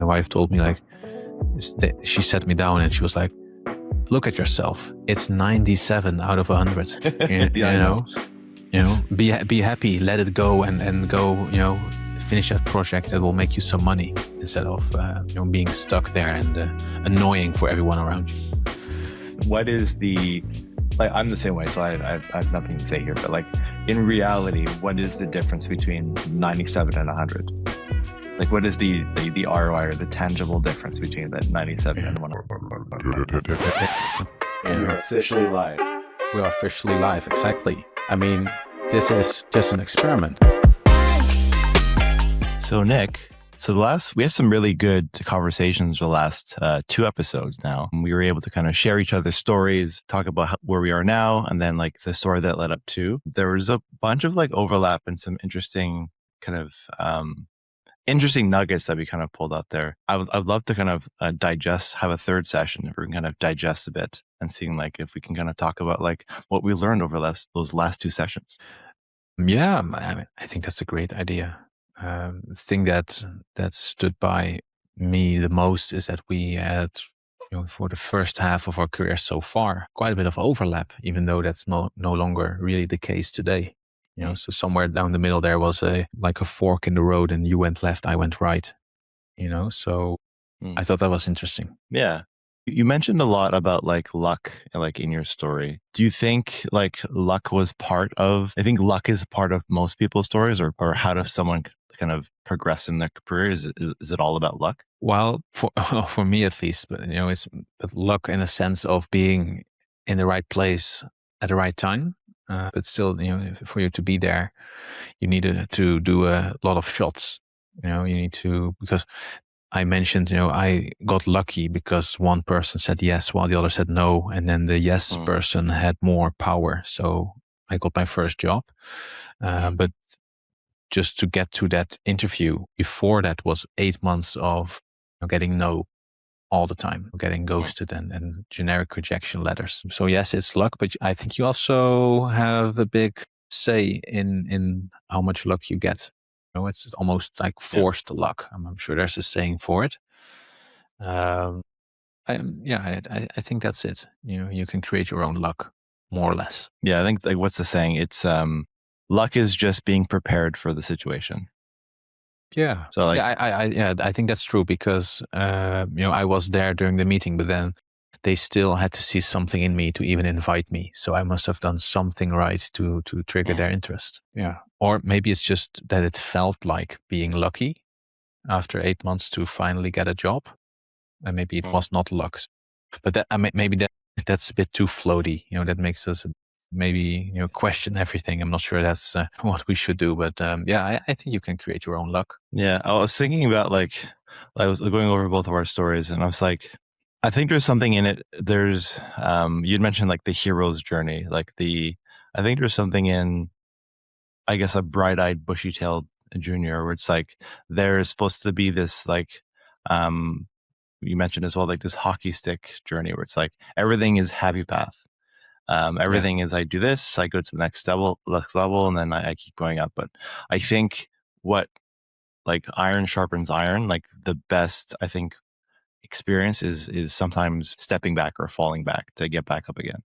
wife told me, like, she sat me down and she was like, look at yourself. It's 97 out of 100. You know, be happy, let it go, and go, finish that project that will make you some money instead of being stuck there and annoying for everyone around you. What is I'm the same way, so I have nothing to say here, but like in reality, what is the difference between 97 and 100? Like, what is the ROI or the tangible difference between that 97 and 100? And we're officially live. We are officially live, exactly. I mean, this is just an experiment. So Nick, we have some really good conversations the last 2 episodes now. We were able to kind of share each other's stories, talk about where we are now, and then like the story that led up to. There was a bunch of like overlap and some interesting kind of interesting nuggets that we kind of pulled out there. I'd love to kind of have a third session where we can kind of digest a bit and seeing like if we can kind of talk about like what we learned over those last 2 sessions. Yeah, I think that's a great idea. The thing that stood by me the most is that we had, for the first half of our career so far, quite a bit of overlap, even though that's no longer really the case today. So somewhere down the middle there was like a fork in the road, and you went left, I went right. So I thought that was interesting. Yeah. You mentioned a lot about like luck, like in your story. Do you think like luck was part of? I think luck is part of most people's stories, or how does someone kind of progress in their career? Is it all about luck? Well, for me at least, but it's luck in a sense of being in the right place at the right time. But still, for you to be there, you need to do a lot of shots. You need to, because I mentioned, I got lucky because one person said yes while the other said no. And then the yes person had more power. So I got my first job. But just to get to that interview, before that was 8 months of getting no all the time, getting ghosted and generic rejection letters. So yes, it's luck, but I think you also have a big say in how much luck you get. It's almost like forced luck. I'm sure there's a saying for it. I think that's it. You can create your own luck, more or less. Yeah, I think like what's the saying? It's luck is just being prepared for the situation. Yeah. So like, I think that's true because I was there during the meeting, but then they still had to see something in me to even invite me. So I must have done something right to trigger their interest. Yeah. Or maybe it's just that it felt like being lucky after 8 months to finally get a job. And maybe it was not luck. But maybe that's a bit too floaty. That makes us maybe question everything. I'm not sure that's what we should do, but I think you can create your own luck. Yeah, I was thinking about like I was going over both of our stories, and I was like, I think there's something in it. There's you'd mentioned like the hero's journey, I think there's something in, I guess, a bright-eyed, bushy-tailed junior, where it's like there's supposed to be this like you mentioned as well, like this hockey stick journey where it's like everything is happy path. Everything is I do this, I go to the next level, and then I keep going up. But I think what like iron sharpens iron, like the best, I think, experience is sometimes stepping back or falling back to get back up again.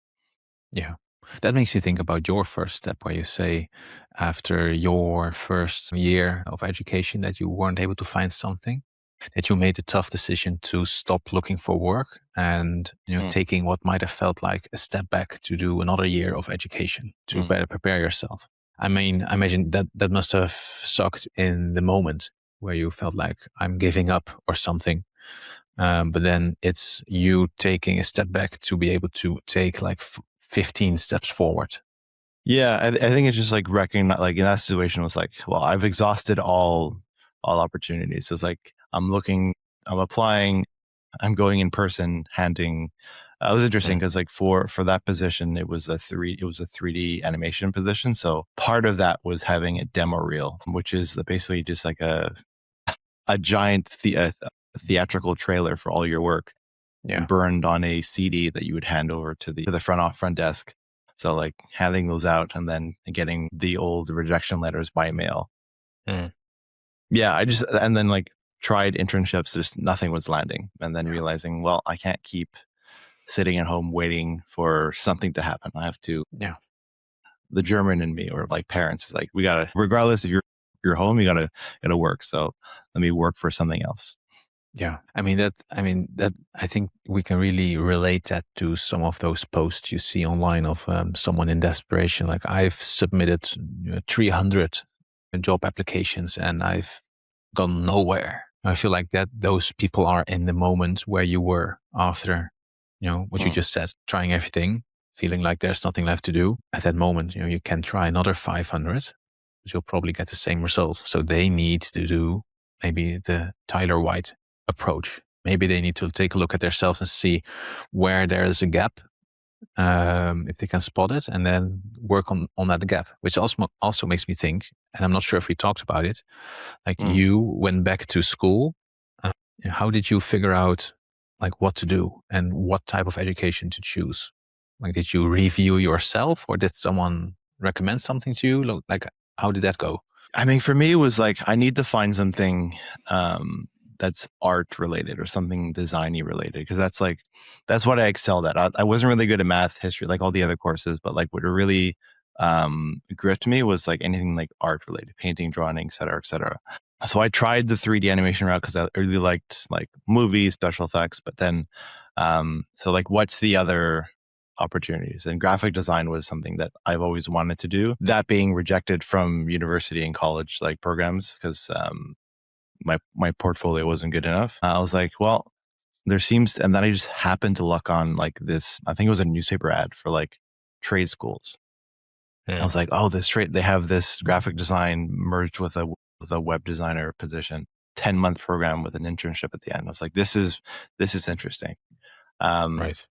Yeah. That makes you think about your first step, where you say after your first year of education that you weren't able to find something, that you made the tough decision to stop looking for work and taking what might have felt like a step back to do another year of education to better prepare yourself. I mean, I imagine that must have sucked in the moment where you felt like I'm giving up or something. But then it's you taking a step back to be able to take like 15 steps forward. Yeah, I think it's just like recognize, like in that situation was like, well, I've exhausted all opportunities. So it's like I'm applying, I'm going in person, handing. It was interesting because like for that position, it was a 3D animation position. So part of that was having a demo reel, which is basically just like a giant theatrical trailer for all your work, burned on a CD that you would hand over to the front desk. So like handing those out and then getting the old rejection letters by mail. Yeah, and then like tried internships, just nothing was landing. And then realizing, well, I can't keep sitting at home waiting for something to happen. I have to, the German in me, or like parents, is like, we gotta, regardless if you're home, you gotta work. So let me work for something else. Yeah. I mean, I think we can really relate that to some of those posts you see online of someone in desperation. Like, I've submitted 300 job applications and I've gone nowhere. I feel like that those people are in the moment where you were after, what you just said, trying everything, feeling like there's nothing left to do. At that moment, you can try another 500, but you'll probably get the same results. So they need to do maybe the Tyler White approach. Maybe they need to take a look at themselves and see where there is a gap, if they can spot it, and then work on that gap, which also makes me think, and I'm not sure if we talked about it, like you went back to school. How did you figure out like what to do and what type of education to choose? Like, did you review yourself, or did someone recommend something to you? Like, how did that go? I mean, for me, it was like, I need to find something that's art related or something designy related, because that's what I excelled at. I wasn't really good at math, history, like all the other courses, but like what really gripped me was like anything like art related, painting, drawing, et cetera, et cetera. So I tried the 3D animation route because I really liked like movies, special effects, but then so like, what's the other opportunities? And graphic design was something that I've always wanted to do, that being rejected from university and college like programs because my portfolio wasn't good enough. I was like, well, and then I just happened to luck on like this, I think it was a newspaper ad for like trade schools. I was like, oh, they have this graphic design merged with a web designer position, 10-month program with an internship at the end. I was like, this is interesting. Right.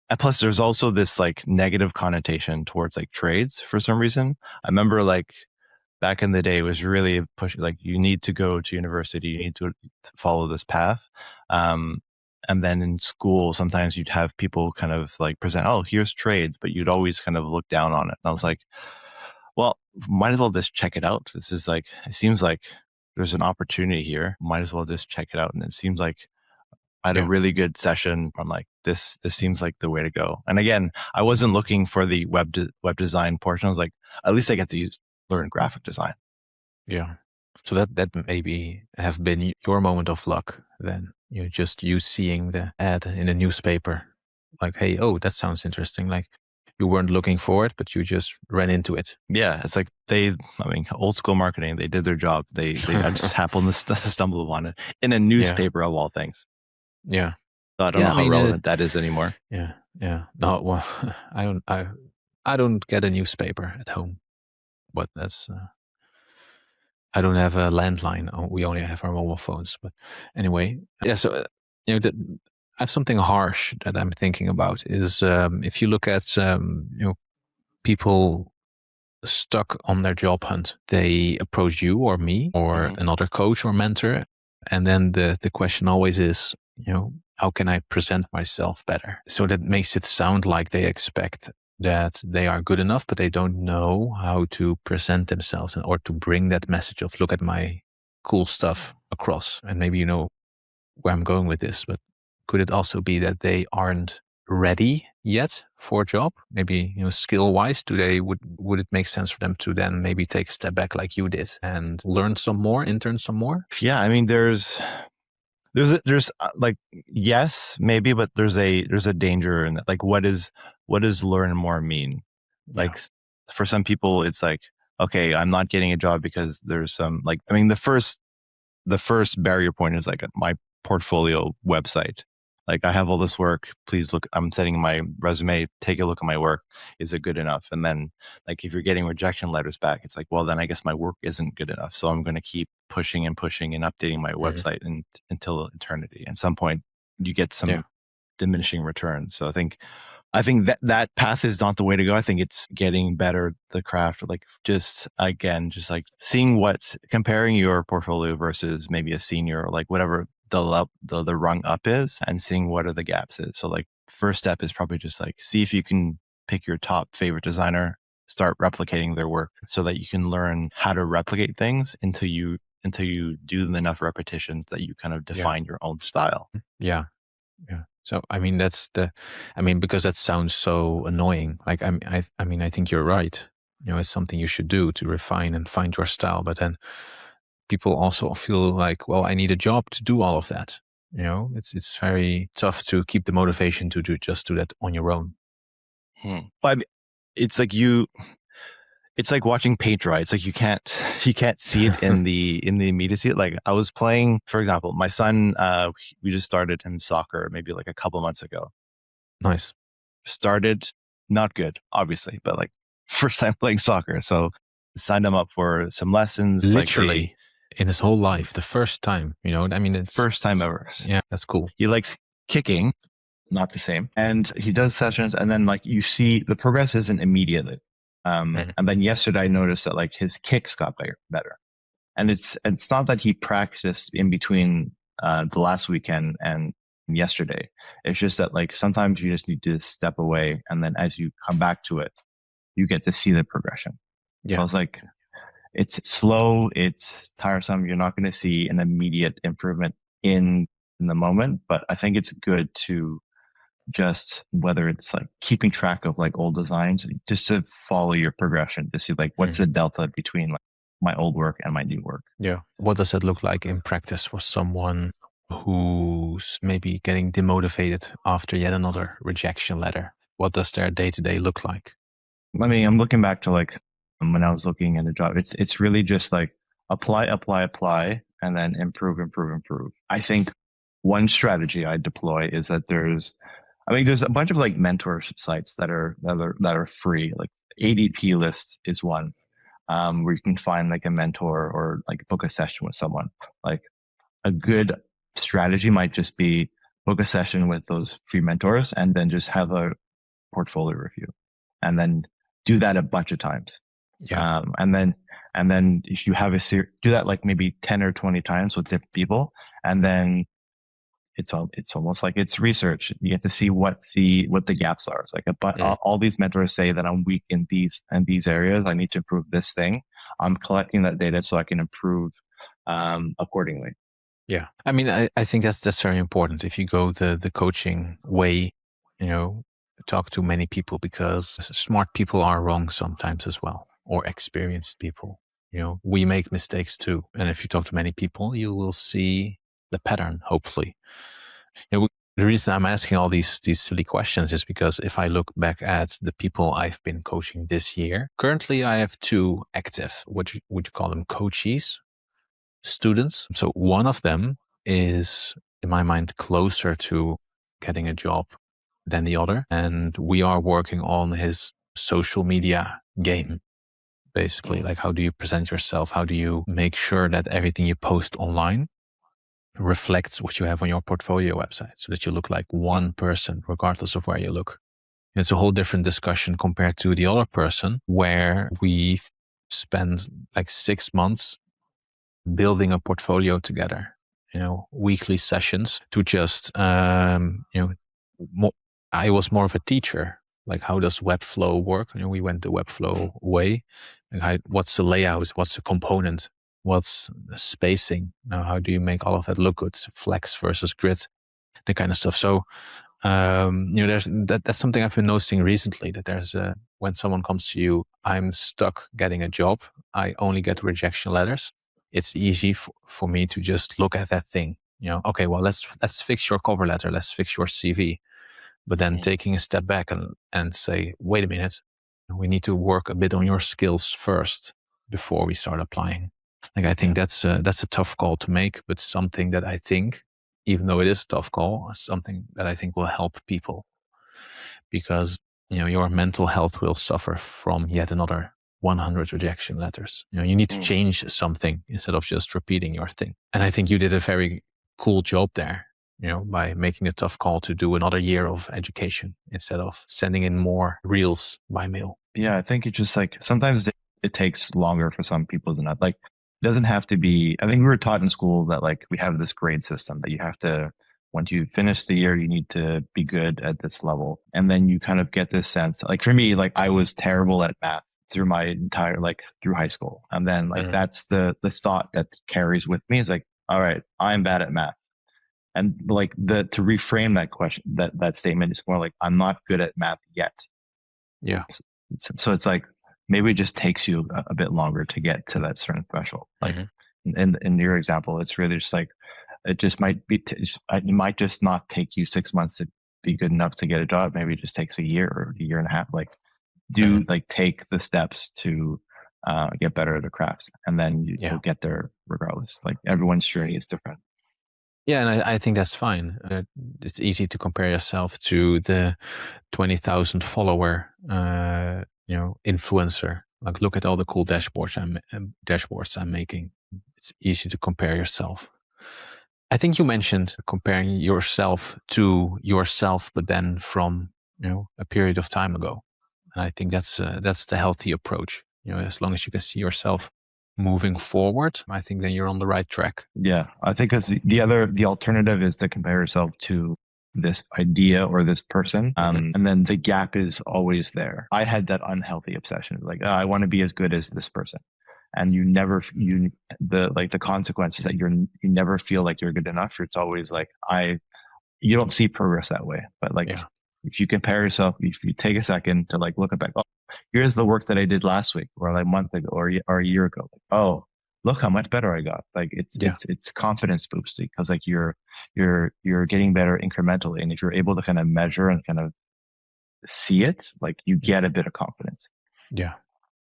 And plus, there's also this like negative connotation towards like trades for some reason. I remember like back in the day, it was really pushing, like, you need to go to university, you need to follow this path. And then in school, sometimes you'd have people kind of like present, oh, here's trades, but you'd always kind of look down on it. And I was like, well, might as well just check it out. This is like, it seems like there's an opportunity here. Might as well just check it out. And it seems like I had a really good session. I'm like, this seems like the way to go. And again, I wasn't looking for the web design portion. I was like, at least I get to learn graphic design. Yeah. So that maybe have been your moment of luck then. You seeing the ad in the newspaper, like, hey, oh, that sounds interesting. Like, you weren't looking for it, but you just ran into it. Yeah, it's like old school marketing. They did their job. They I just happened to stumble upon it in a newspaper of all things. Yeah. So I don't know how relevant that is anymore. Yeah. Yeah. No, well, I don't get a newspaper at home, but that's, I don't have a landline. We only have our mobile phones. But anyway, yeah. So I have something harsh that I'm thinking about. Is if you look at people stuck on their job hunt, they approach you or me or another coach or mentor, and then the question always is, how can I present myself better? So that makes it sound like they expect that they are good enough, but they don't know how to present themselves or to bring that message of, look at my cool stuff across. And maybe you know where I'm going with this, but could it also be that they aren't ready yet for a job? Maybe, skill wise, would it make sense for them to then maybe take a step back like you did and learn some more, intern some more? Yeah. I mean, there's like, yes, maybe, but there's a danger in that. Like, what does learn more mean? Like, for some people, it's like, okay, I'm not getting a job because there's some, like, I mean, the first barrier point is like my portfolio website. Like, I have all this work. Please look, I'm sending my resume. Take a look at my work. Is it good enough? And then, like, if you're getting rejection letters back, it's like, well, then I guess my work isn't good enough. So I'm going to keep pushing and updating my website until eternity. At some point, you get some diminishing returns. So I think that path is not the way to go. I think it's getting better, the craft, like, just like comparing your portfolio versus maybe a senior, or like whatever the rung up is, and seeing what are the gaps is. So like, first step is probably just like, see if you can pick your top favorite designer, start replicating their work so that you can learn how to replicate things until you until you do enough repetitions that you kind of define your own style. Yeah. So, I mean, because that sounds so annoying. Like, I think you're right. It's something you should do to refine and find your style. But then people also feel like, well, I need a job to do all of that. It's very tough to keep the motivation to do that on your own. But I mean, it's like watching paint dry. It's like you can't see it in the immediacy. Like I was playing, for example, my son, we just started him soccer maybe like a couple months ago. Nice. Started not good, obviously, but like first time playing soccer. So signed him up for some lessons. Literally in his whole life, the first time, I mean, it's first time ever. Yeah, that's cool. He likes kicking, not the same. And he does sessions, and then like you see the progress isn't immediately. And then yesterday I noticed that like his kicks got better. And it's not that he practiced in between the last weekend and yesterday. It's just that like sometimes you just need to step away, and then as you come back to it, you get to see the progression. Yeah. So I was like, it's slow, it's tiresome. You're not going to see an immediate improvement in the moment, but I think it's good to just, whether it's like keeping track of like old designs, just to follow your progression to see like what's the delta between like my old work and my new work. Yeah. What does it look like in practice for someone who's maybe getting demotivated after yet another rejection letter? What does their day-to-day look like? I mean, I'm looking back to like when I was looking at a job, it's really just like apply, and then improve. I think one strategy I deploy is that there's a bunch of like mentorship sites that are free. Like ADPList is one, where you can find like a mentor or like book a session with someone. Like a good strategy might just be book a session with those free mentors and then just have a portfolio review, and then do that a bunch of times. Yeah. And then if you have do that like maybe 10 or 20 times with different people, and then it's almost like it's research. You get to see what the gaps are. It's like all these mentors say that I'm weak in these areas. I need to improve this thing. I'm collecting that data so I can improve accordingly. Yeah. I mean, I think that's very important. If you go the coaching way, talk to many people, because smart people are wrong sometimes as well, or experienced people. We make mistakes too. And if you talk to many people, you will see the pattern, hopefully. The reason I'm asking all these silly questions is because if I look back at the people I've been coaching this year, currently I have 2 active, would you call them coachees, students. So one of them is, in my mind, closer to getting a job than the other. And we are working on his social media game, basically. Like, how do you present yourself? How do you make sure that everything you post online reflects what you have on your portfolio website, so that you look like one person, regardless of where you look? It's a whole different discussion compared to the other person, where we spend like 6 months building a portfolio together, weekly sessions to just, I was more of a teacher. Like, how does Webflow work? We went the Webflow way. Like, what's the layout? What's the component? What's the spacing? How do you make all of that look good? Flex versus grid, the kind of stuff. So, that's something I've been noticing recently, that there's when someone comes to you, I'm stuck getting a job, I only get rejection letters. It's easy for me to just look at that thing. Okay, well, let's fix your cover letter. Let's fix your CV. But then taking a step back and say, wait a minute, we need to work a bit on your skills first before we start applying. Like, I think that's a tough call to make, but something that I think, even though it is a tough call, something that I think will help people, because your mental health will suffer from yet another 100 rejection letters. You need to change something instead of just repeating your thing. And I think you did a very cool job there, by making a tough call to do another year of education instead of sending in more reels by mail. Yeah, I think it's just like sometimes it takes longer for some people than not. Like, it doesn't have to be. I think we were taught in school that like we have this grade system that you have to, once you finish the year, you need to be good at this level. And then you kind of get this sense, like for me, like I was terrible at math through my entire, like through high school. And then like, that's the thought that carries with me is like, all right, I'm bad at math. And like to reframe that question, that statement is more like, I'm not good at math yet. Yeah. So it's like, maybe it just takes you a bit longer to get to that certain threshold. Like in your example, it's really just like, it just might be, it might just not take you 6 months to be good enough to get a job. Maybe it just takes a year or a year and a half. Like like take the steps to get better at the crafts, and then you'll get there regardless. Like everyone's journey is different. Yeah, and I think that's fine. It's easy to compare yourself to the 20,000 follower, influencer. Like, look at all the cool dashboards I'm making. It's easy to compare yourself. I think you mentioned comparing yourself to yourself, but then from a period of time ago. And I think that's the healthy approach. As long as you can see yourself moving forward, I think then you're on the right track. Yeah, I think because the alternative is to compare yourself to this idea or this person, and then the gap is always there. I had that unhealthy obsession, like, I want to be as good as this person, and the consequences that you never feel like you're good enough. It's always like you don't see progress that way, but like. Yeah. If you compare yourself, if you take a second to like look back, oh, here's the work that I did last week or like a month ago or a year ago. Like, oh, look how much better I got. Like it's confidence boosting because like you're getting better incrementally. And if you're able to kind of measure and kind of see it, like you get a bit of confidence. Yeah.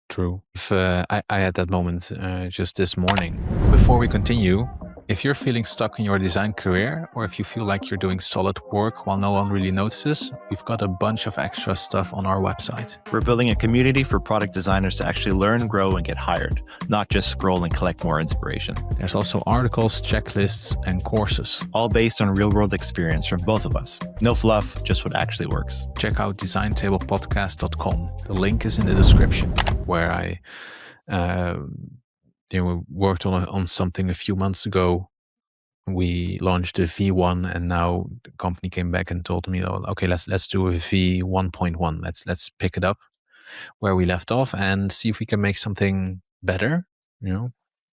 True. If I had that moment just this morning. Before we continue, if you're feeling stuck in your design career, or if you feel like you're doing solid work while no one really notices, we've got a bunch of extra stuff on our website. We're building a community for product designers to actually learn, grow, and get hired, not just scroll and collect more inspiration. There's also articles, checklists, and courses. All based on real-world experience from both of us. No fluff, just what actually works. Check out designtablepodcast.com. The link is in the description, where I worked on something a few months ago. We launched a V1, and now the company came back and told me, okay, let's do a V1.1. Let's pick it up where we left off and see if we can make something better. And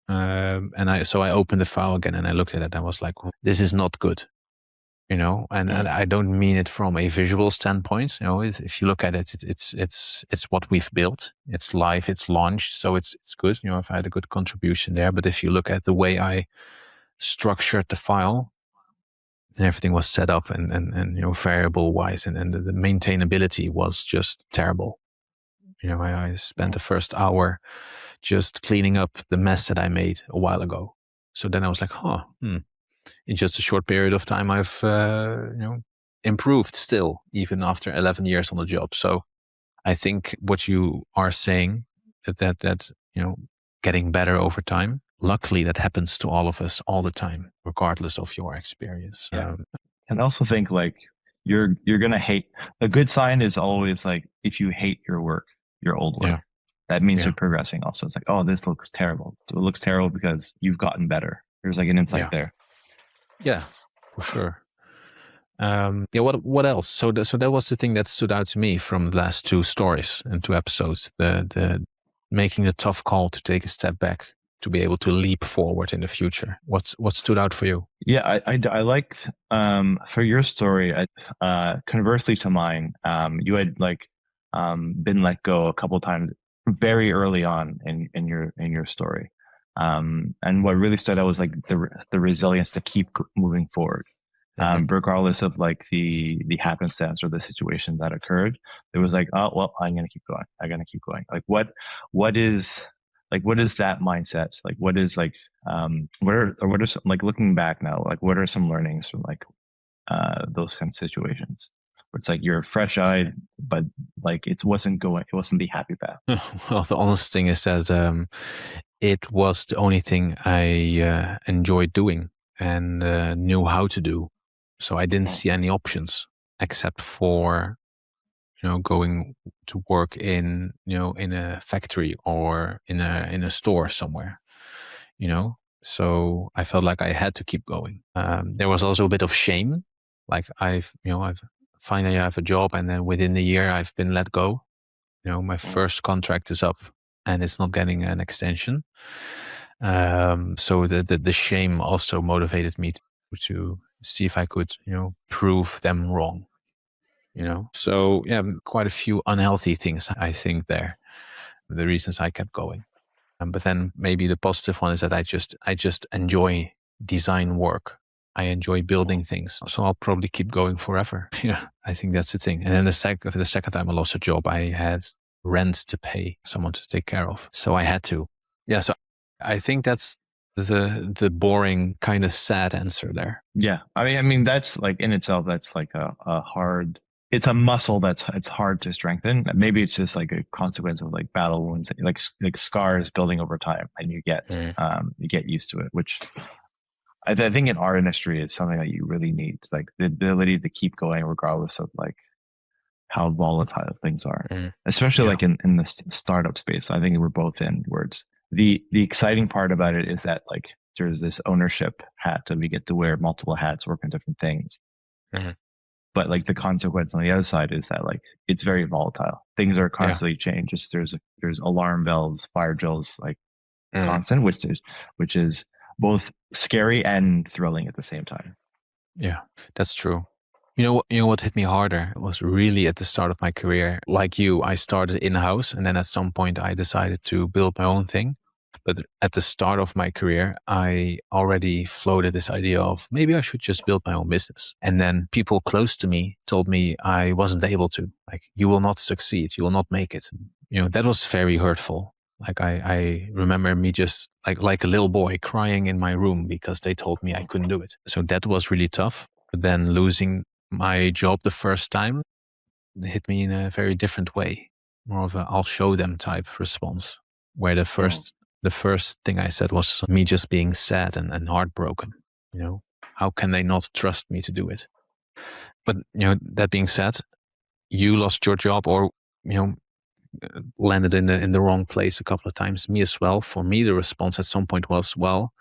I opened the file again and I looked at it and I was like, this is not good. And I don't mean it from a visual standpoint. If you look at it, it's what we've built. It's live, it's launched, so it's good. I've had a good contribution there. But if you look at the way I structured the file, and everything was set up and variable wise, and the maintainability was just terrible. I spent the first hour just cleaning up the mess that I made a while ago. So then I was like, in just a short period of time, I've improved still, even after 11 years on the job. So I think what you are saying, that getting better over time, luckily that happens to all of us all the time, regardless of your experience. Yeah. And I also think like you're gonna hate. A good sign is always like if you hate your work, your old work. Yeah. That means you're progressing. Also, it's like, oh, this looks terrible. So it looks terrible because you've gotten better. There's like an insight there. Yeah, for sure. What else? So that was the thing that stood out to me from the last two stories and two episodes. The making the tough call to take a step back to be able to leap forward in the future. What stood out for you? Yeah, I liked for your story. Conversely to mine, you had been let go a couple times very early on in your story. And what really stood out was like the resilience to keep moving forward, regardless of like the happenstance or the situation that occurred. It was like, oh well, I'm gonna keep going. Like what is that mindset? Like what is like what are some, like looking back now, like what are some learnings from like those kind of situations? Where it's like you're fresh-eyed, but like it wasn't the happy path. Well, the honest thing is that it was the only thing I enjoyed doing and knew how to do. So I didn't see any options except for going to work in a factory or in a store somewhere. So I felt like I had to keep going. There was also a bit of shame, like I've finally have a job, and then within the year I've been let go. My first contract is up and it's not getting an extension. So the shame also motivated me to see if I could, prove them wrong. So yeah, quite a few unhealthy things I think there. The reasons I kept going. But then maybe the positive one is that I just enjoy design work. I enjoy building things, so I'll probably keep going forever. Yeah, I think that's the thing. And then the second time I lost a job, I had rent to pay, someone to take care of, so I had to. Yeah, so I think that's the boring, kind of sad answer there. Yeah, I mean that's like in itself, that's like a hard. It's a muscle it's hard to strengthen. Maybe it's just like a consequence of like battle wounds, like scars building over time, and you get used to it. Which I think in our industry is something that you really need, like the ability to keep going regardless of like how volatile things are, especially like in the startup space. I think we're both in words. The exciting part about it is that like there's this ownership hat that we get to wear multiple hats, work on different things. But like the consequence on the other side is that like it's very volatile. Things are constantly changed. There's alarm bells, fire drills, like constant, which is both scary and thrilling at the same time. Yeah, that's true. You know what hit me harder was really at the start of my career. Like you, I started in-house, and then at some point I decided to build my own thing. But at the start of my career, I already floated this idea of maybe I should just build my own business. And then people close to me told me I wasn't able to. Like, you will not succeed. You will not make it. That was very hurtful. Like I remember me just like a little boy crying in my room because they told me I couldn't do it. So that was really tough. But then losing my job the first time hit me in a very different way. More of a I'll show them type response, where the first thing I said was me just being sad and heartbroken. How can they not trust me to do it? But that being said, you lost your job or landed in the wrong place a couple of times. Me as well. For me, the response at some point was, well,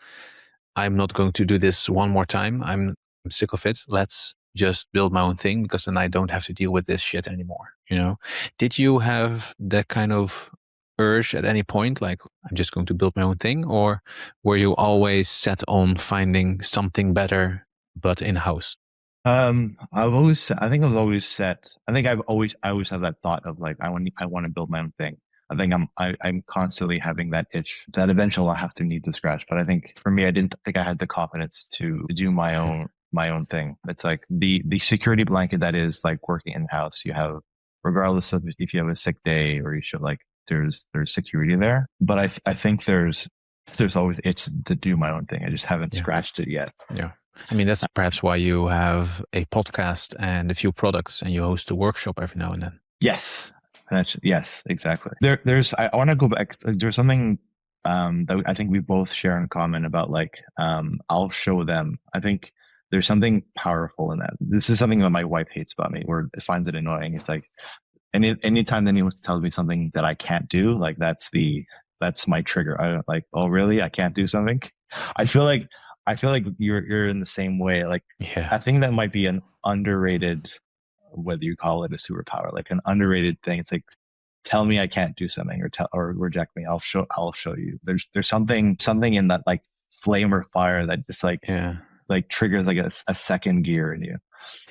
I'm not going to do this one more time. I'm sick of it. Let's just build my own thing, because then I don't have to deal with this shit anymore. Did you have that kind of urge at any point, like I'm just going to build my own thing, or were you always set on finding something better but in-house? I think I was always set. I think I always have that thought of like I want to build my own thing. I think I'm constantly having that itch that eventually I'll have to need to scratch. But I think for me, I didn't think I had the confidence to do my own thing. It's like the security blanket that is like working in house. You have, regardless of if you have a sick day or you should, like there's security there. But I think there's always itch to do my own thing. I just haven't scratched it yet. Yeah. I mean, that's perhaps why you have a podcast and a few products, and you host a workshop every now and then. Yes. Yes, exactly. I want to go back. There's something that I think we both share in common about like, I'll show them. I think there's something powerful in that. This is something that my wife hates about me, or finds it annoying. It's like, anytime that anyone tells me something that I can't do, like that's my trigger. I like, oh really? I can't do something. I feel like you're in the same way. Like, I think that might be an underrated, whether you call it a superpower, like an underrated thing. It's like, tell me I can't do something, or reject me. I'll show you. There's something in that like flame or fire that just like triggers like a second gear in you.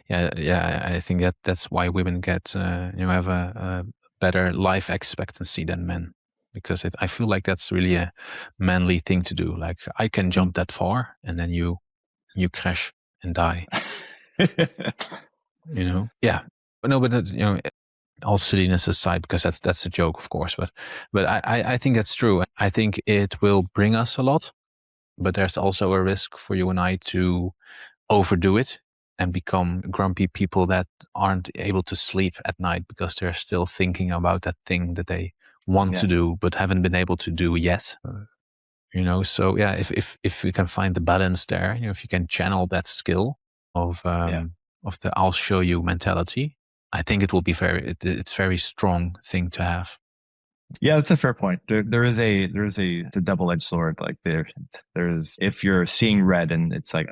Yeah. I think that's why women get have a better life expectancy than men, because I feel like that's really a manly thing to do. Like, I can jump that far, and then you crash and die. Yeah. But no, but all silliness aside, because that's a joke, of course. But I think that's true. I think it will bring us a lot, but there's also a risk for you and I to overdo it and become grumpy people that aren't able to sleep at night because they're still thinking about that thing that they want to do but haven't been able to do yet. So yeah, if we can find the balance there, if you can channel that skill of the I'll show you mentality, I think it will be it's very strong thing to have. Yeah, that's a fair point. There is a double-edged sword. Like there's if you're seeing red and it's like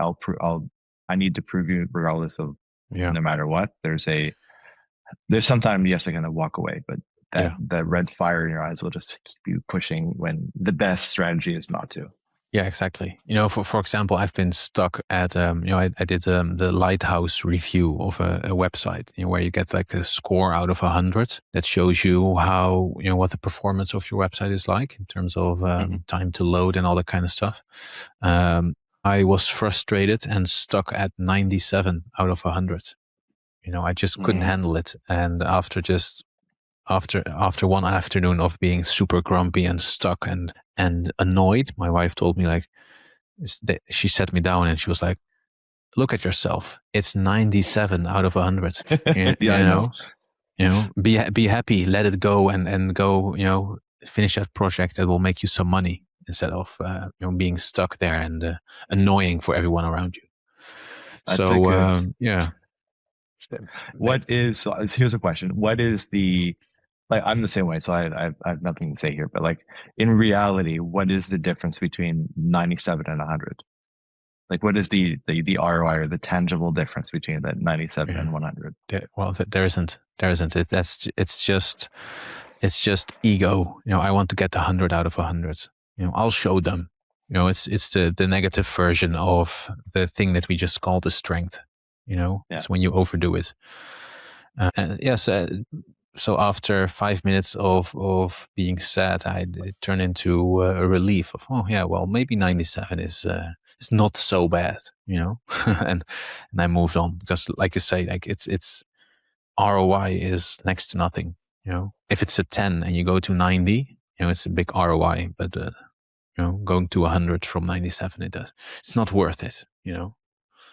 I need to prove you regardless of no matter what. There's sometimes you have to kind of walk away, but that red fire in your eyes will just keep you pushing when the best strategy is not to. Yeah, exactly. For example, I've been stuck at, I did the Lighthouse review of a website, where you get like a score out of 100 that shows you how, what the performance of your website is like in terms of time to load and all that kind of stuff. I was frustrated and stuck at 97 out of 100. I just couldn't handle it. And after one afternoon of being super grumpy and stuck and annoyed, my wife told me, like, she sat me down and she was like, look at yourself. It's 97 out of 100. Yeah, I know. Be happy, let it go and go, finish that project that will make you some money instead of, being stuck there and annoying for everyone around you. That's so, yeah. So here's a question. What is the, like, I'm the same way, so I have nothing to say here, but like in reality, what is the difference between 97 and 100? Like, what is the ROI or the tangible difference between that 97 and 100? There isn't. It's just ego. I want to get the 100 out of 100. I'll show them. It's the negative version of the thing that we just call the strength. It's when you overdo it. Yes. So after 5 minutes of being sad, it turned into a relief of, oh yeah, well, maybe 97 is not so bad, and I moved on, because like you say, like it's ROI is next to nothing. If it's a 10 and you go to 90, it's a big ROI, but going to 100 from 97, it's not worth it.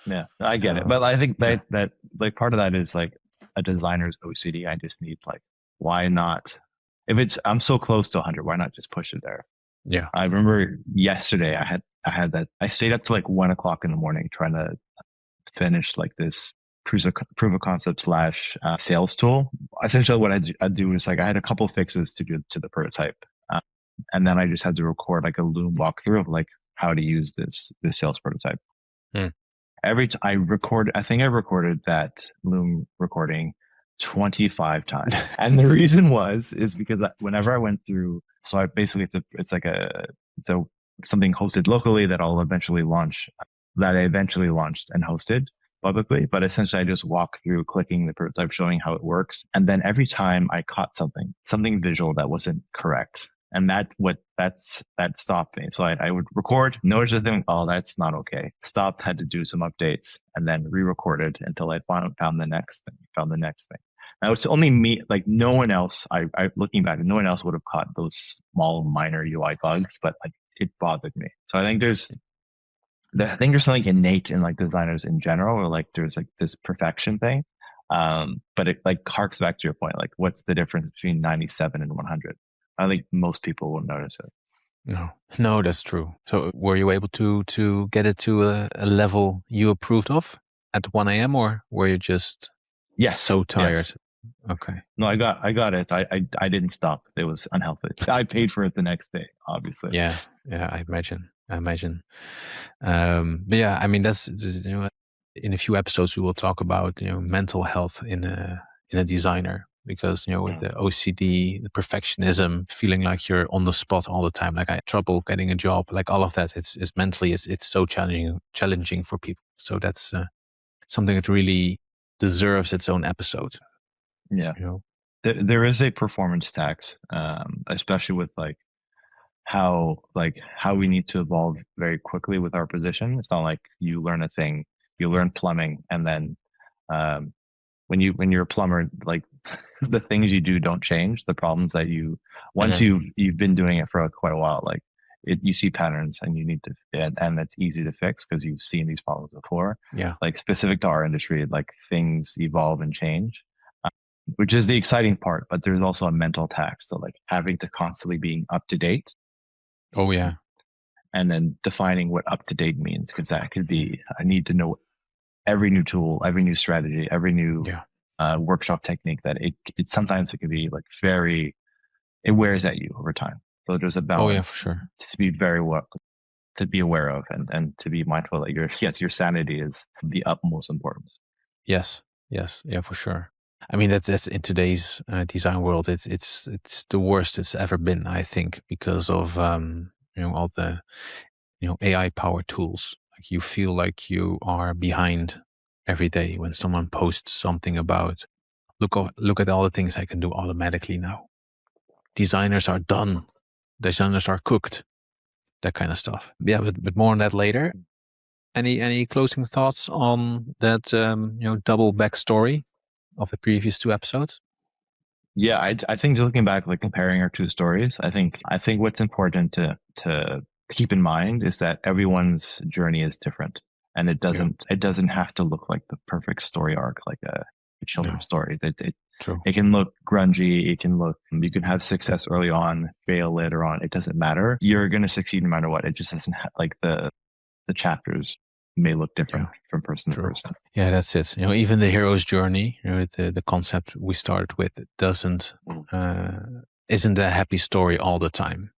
Yeah, I get it, but I think that like part of that is like a designer's OCD. I just need, like, why not? If I'm so close to 100, why not just push it there? Yeah. I remember yesterday I had that. I stayed up to like 1 o'clock in the morning trying to finish like this proof of concept / sales tool. Essentially, what I'd do is, like, I had a couple fixes to do to the prototype, and then I just had to record like a Loom walkthrough of like how to use this sales prototype. Every time I think I recorded that Loom recording 25 times. And the reason is because whenever I went through, so basically it's something hosted locally that I eventually launched and hosted publicly. But essentially I just walked through clicking the prototype, showing how it works. And then every time I caught something visual that wasn't correct. And that stopped me. So I would record, notice the thing, oh, that's not okay. Stopped, had to do some updates, and then re-recorded until I found the next thing. Now it's only me, like no one else, looking back, no one else would have caught those small minor UI bugs, but like it bothered me. So I think there's something innate in like designers in general, or like there's like this perfection thing. But it like harks back to your point, like what's the difference between 97 and 100? I think most people will notice it. No, that's true. So were you able to get it to a level you approved of at 1 a.m. or were you just so tired? Yes. Okay. No, I got it. I didn't stop. It was unhealthy. I paid for it the next day, obviously. Yeah, I imagine. But yeah, I mean, that's, in a few episodes we will talk about mental health in a designer, because with the OCD, the perfectionism, feeling like you're on the spot all the time, like I had trouble getting a job, like all of that, it's mentally it's so challenging for people. So that's something that really deserves its own episode. Yeah. There is a performance tax, especially with like how we need to evolve very quickly with our position. It's not like you learn a thing, you learn plumbing, and then when you're a plumber, like the things you do don't change. The problems that once you've been doing it for quite a while, like you see patterns and you need to, and it's easy to fix because you've seen these problems before. Yeah. Like specific to our industry, like things evolve and change, which is the exciting part. But there's also a mental tax. So like having to constantly being up to date. Oh yeah. And then defining what up to date means, because that could be, I need to know every new tool, every new strategy, every new workshop technique. That it sometimes it can be like it wears at you over time. So there's a balance. Oh yeah, for sure. To be to be aware of, and to be mindful that your sanity is the utmost importance. Yes, yeah, for sure. I mean, that's in today's design world. It's the worst it's ever been, I think, because of all the AI powered tools. Like you feel like you are behind every day when someone posts something about look at all the things I can do automatically now. Designers are done. Designers are cooked. That kind of stuff. Yeah, but more on that later. Any closing thoughts on that double backstory of the previous 2 episodes? Yeah, I think looking back, like comparing our 2 stories, I think what's important to keep in mind is that everyone's journey is different, and it doesn't have to look like the perfect story arc, like a children's story. True. It can look grungy. You can have success early on, fail later on. It doesn't matter. You're going to succeed no matter what. It just doesn't like the chapters may look different from person to person. Yeah, that's it. Even the hero's journey, the concept we started with, isn't a happy story all the time.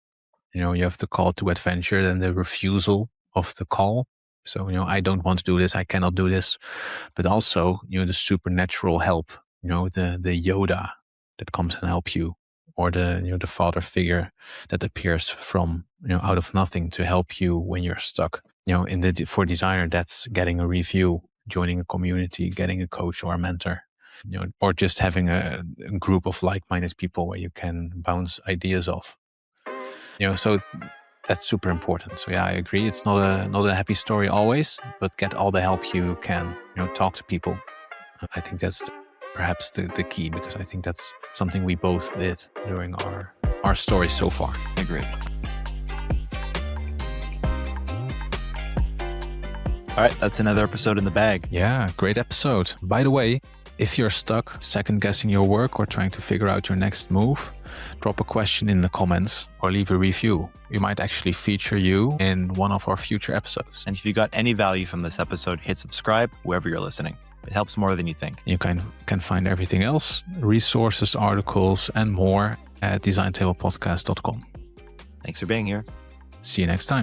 You have the call to adventure and the refusal of the call. So, I don't want to do this. I cannot do this. But also, the supernatural help, the Yoda that comes and help you, or the father figure that appears from, out of nothing to help you when you're stuck. For designer, that's getting a review, joining a community, getting a coach or a mentor, or just having a group of like-minded people where you can bounce ideas off. So that's super important. So yeah, I agree. It's not a happy story always, but get all the help you can. Talk to people. I think that's perhaps the key, because I think that's something we both did during our story so far. Agreed. All right, that's another episode in the bag. Yeah, great episode. By the way, if you're stuck second-guessing your work or trying to figure out your next move, drop a question in the comments or leave a review. We might actually feature you in one of our future episodes. And if you got any value from this episode, hit subscribe wherever you're listening. It helps more than you think. You can find everything else, resources, articles, and more at designtablepodcast.com. Thanks for being here. See you next time.